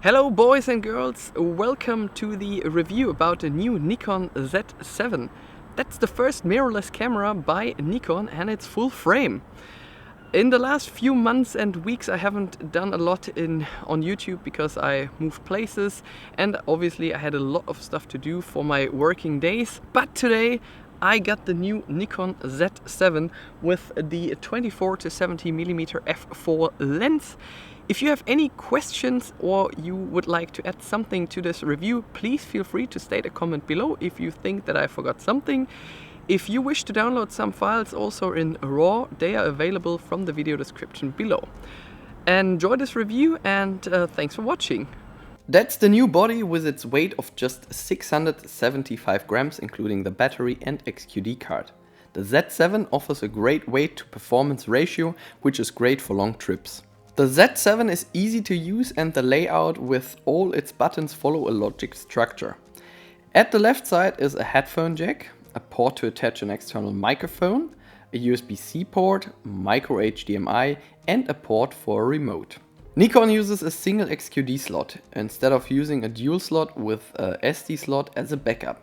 Hello boys and girls, welcome to the review about the new Nikon Z7. That's the first mirrorless camera by Nikon and it's full frame. In the last few months and weeks I haven't done a lot on YouTube because I moved places and obviously I had a lot of stuff to do for my working days. But today I got the new Nikon Z7 with the 24-70mm f4 lens. If you have any questions or you would like to add something to this review, please feel free to state a comment below if you think that I forgot something. If you wish to download some files also in RAW, they are available from the video description below. Enjoy this review and thanks for watching. That's the new body with its weight of just 675 grams, including the battery and XQD card. The Z7 offers a great weight to performance ratio, which is great for long trips. The Z7 is easy to use and the layout with all its buttons follow a logic structure. At the left side is a headphone jack, a port to attach an external microphone, a USB-C port, micro HDMI and a port for a remote. Nikon uses a single XQD slot instead of using a dual slot with a SD slot as a backup.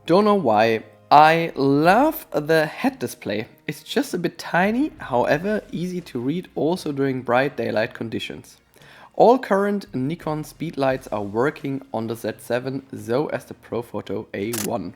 Don't know why. I love the head display. It's just a bit tiny, however easy to read also during bright daylight conditions. All current Nikon speedlights are working on the Z7, so as the Profoto A1.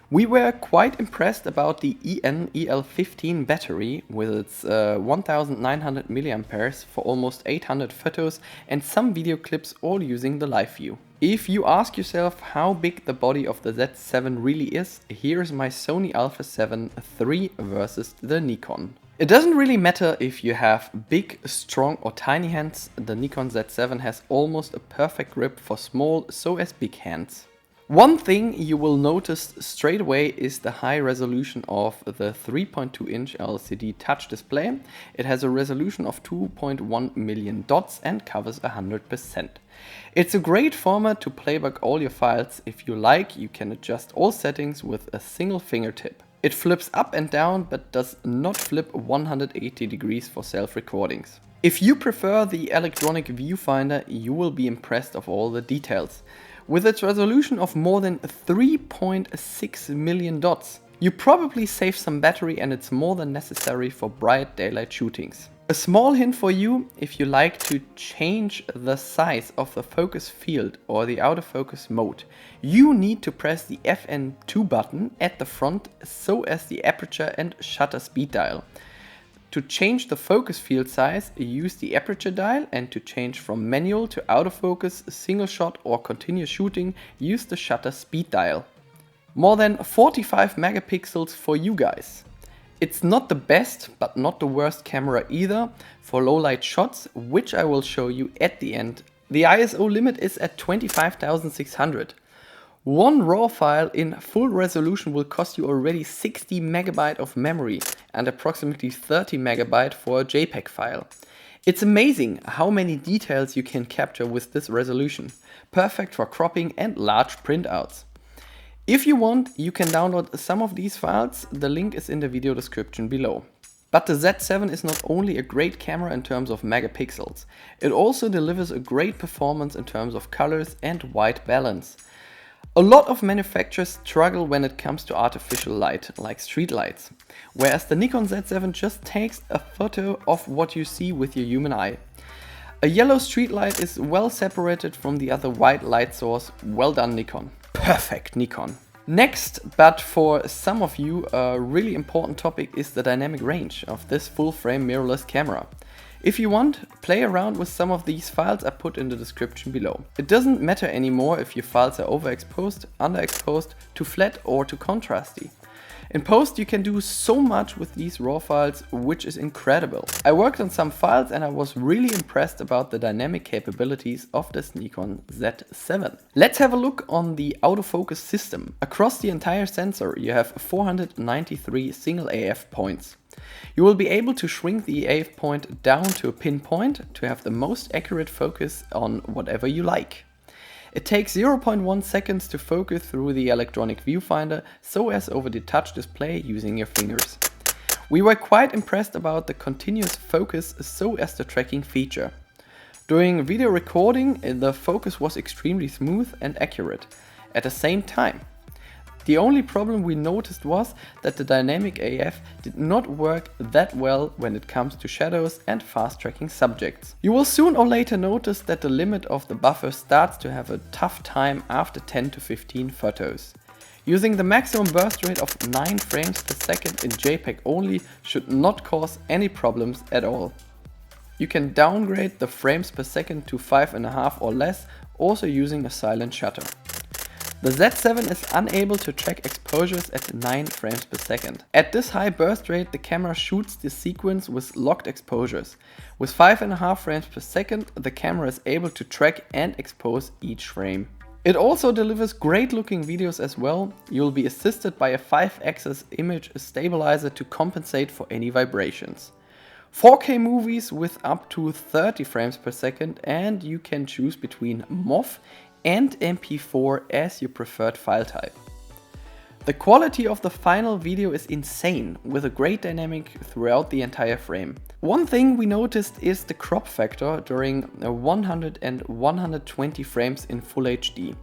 We were quite impressed about the EL15 battery with its 1900 mAh for almost 800 photos and some video clips all using the live view. If you ask yourself how big the body of the Z7 really is, here's my Sony Alpha 7 III versus the Nikon. It doesn't really matter if you have big, strong or tiny hands, the Nikon Z7 has almost a perfect grip for small so as big hands. One thing you will notice straight away is the high resolution of the 3.2-inch LCD touch display. It has a resolution of 2.1 million dots and covers 100%. It's a great format to playback all your files. If you like, you can adjust all settings with a single fingertip. It flips up and down but does not flip 180 degrees for self-recordings. If you prefer the electronic viewfinder, you will be impressed of all the details. With its resolution of more than 3.6 million dots, you probably save some battery and it's more than necessary for bright daylight shootings. A small hint for you, if you like to change the size of the focus field or the autofocus mode, you need to press the FN2 button at the front so as the aperture and shutter speed dial. To change the focus field size, use the aperture dial, and to change from manual to autofocus, single shot or continuous shooting, use the shutter speed dial. More than 45 megapixels for you guys. It's not the best but not the worst camera either for low light shots, which I will show you at the end. The ISO limit is at 25,600. One RAW file in full resolution will cost you already 60 MB of memory and approximately 30 MB for a JPEG file. It's amazing how many details you can capture with this resolution. Perfect for cropping and large printouts. If you want, you can download some of these files, the link is in the video description below. But the Z7 is not only a great camera in terms of megapixels, it also delivers a great performance in terms of colors and white balance. A lot of manufacturers struggle when it comes to artificial light, like street lights, whereas the Nikon Z7 just takes a photo of what you see with your human eye. A yellow street light is well separated from the other white light source. Well done, Nikon. Perfect, Nikon. Next, but for some of you, a really important topic is the dynamic range of this full-frame mirrorless camera. If you want, play around with some of these files I put in the description below. It doesn't matter anymore if your files are overexposed, underexposed, too flat or too contrasty. In post you can do so much with these RAW files, which is incredible. I worked on some files and I was really impressed about the dynamic capabilities of this Nikon Z7. Let's have a look on the autofocus system. Across the entire sensor you have 493 single AF points. You will be able to shrink the AF point down to a pinpoint to have the most accurate focus on whatever you like. It takes 0.1 seconds to focus through the electronic viewfinder so as over the touch display using your fingers. We were quite impressed about the continuous focus so as the tracking feature. During video recording, the focus was extremely smooth and accurate at the same time. The only problem we noticed was that the dynamic AF did not work that well when it comes to shadows and fast tracking subjects. You will soon or later notice that the limit of the buffer starts to have a tough time after 10 to 15 photos. Using the maximum burst rate of 9 frames per second in JPEG only should not cause any problems at all. You can downgrade the frames per second to 5.5 or less, also using a silent shutter. The Z7 is unable to track exposures at 9 frames per second. At this high burst rate, the camera shoots the sequence with locked exposures. With 5.5 frames per second, the camera is able to track and expose each frame. It also delivers great looking videos as well. You'll be assisted by a 5-axis image stabilizer to compensate for any vibrations. 4K movies with up to 30 frames per second, and you can choose between MOV and MP4 as your preferred file type. The quality of the final video is insane, with a great dynamic throughout the entire frame. One thing we noticed is the crop factor during 100 and 120 frames in Full HD.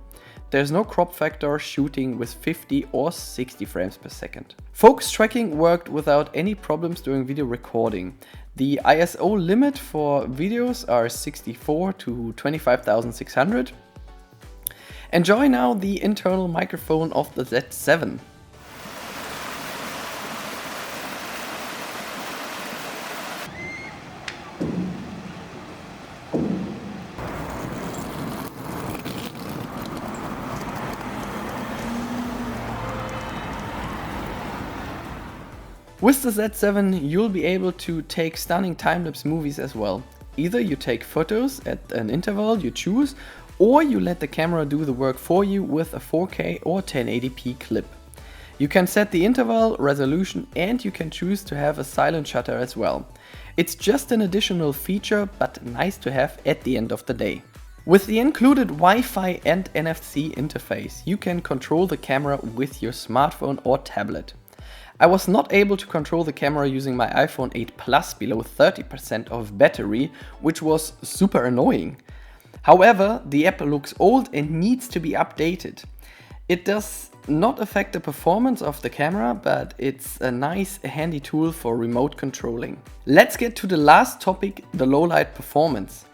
There's no crop factor shooting with 50 or 60 frames per second. Focus tracking worked without any problems during video recording. The ISO limit for videos are 64 to 25,600. Enjoy now the internal microphone of the Z7. With the Z7 you'll be able to take stunning time-lapse movies as well. Either you take photos at an interval you choose, or you let the camera do the work for you with a 4K or 1080p clip. You can set the interval, resolution, and you can choose to have a silent shutter as well. It's just an additional feature, but nice to have at the end of the day. With the included Wi-Fi and NFC interface, you can control the camera with your smartphone or tablet. I was not able to control the camera using my iPhone 8 Plus below 30% of battery, which was super annoying. However, the app looks old and needs to be updated. It does not affect the performance of the camera, but it's a nice handy tool for remote controlling. Let's get to the last topic, the low light performance.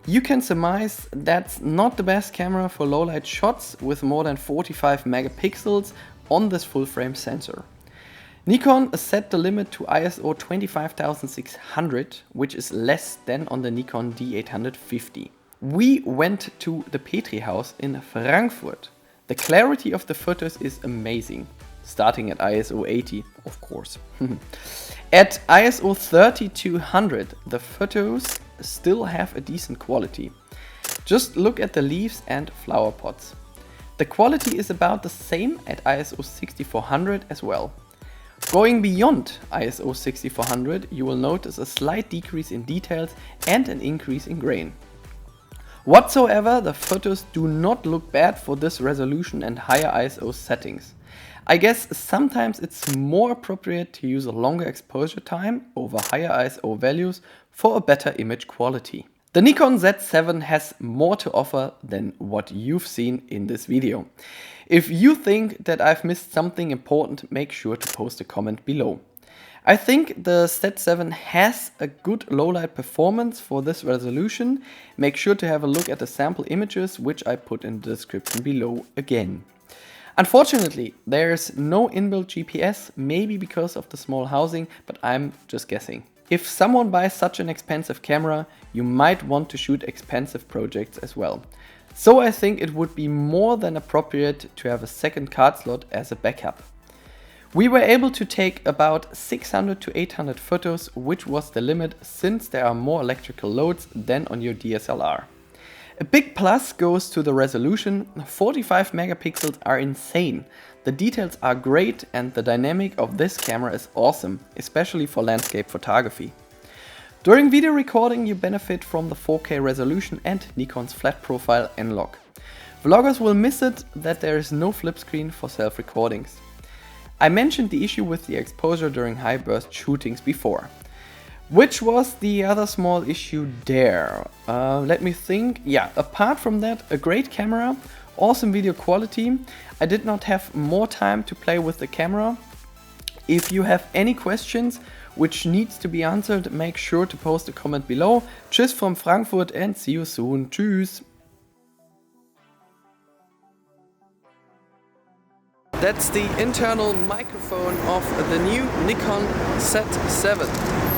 You can surmise that's not the best camera for low light shots with more than 45 megapixels on this full frame sensor. Nikon set the limit to ISO 25600, which is less than on the Nikon D850. We went to the Petri house in Frankfurt. The clarity of the photos is amazing, starting at ISO 80, of course. At ISO 3200, the photos still have a decent quality. Just look at the leaves and flower pots. The quality is about the same at ISO 6400 as well. Going beyond ISO 6400, you will notice a slight decrease in details and an increase in grain. Whatsoever, the photos do not look bad for this resolution and higher ISO settings. I guess sometimes it's more appropriate to use a longer exposure time over higher ISO values for a better image quality. The Nikon Z7 has more to offer than what you've seen in this video. If you think that I've missed something important, make sure to post a comment below. I think the Z7 has a good low light performance for this resolution. Make sure to have a look at the sample images, which I put in the description below again. Unfortunately, there's no inbuilt GPS, maybe because of the small housing, but I'm just guessing. If someone buys such an expensive camera, you might want to shoot expensive projects as well. So I think it would be more than appropriate to have a second card slot as a backup. We were able to take about 600 to 800 photos, which was the limit since there are more electrical loads than on your DSLR. A big plus goes to the resolution. 45 megapixels are insane. The details are great and the dynamic of this camera is awesome, especially for landscape photography. During video recording you benefit from the 4K resolution and Nikon's flat profile N-Log. Vloggers will miss it that there is no flip screen for self-recordings. I mentioned the issue with the exposure during high burst shootings before. Which was the other small issue there? Let me think. Yeah, apart from that, a great camera, awesome video quality. I did not have more time to play with the camera. If you have any questions which needs to be answered, make sure to post a comment below. Tschüss from Frankfurt and see you soon. Tschüss. That's the internal microphone of the new Nikon Z7.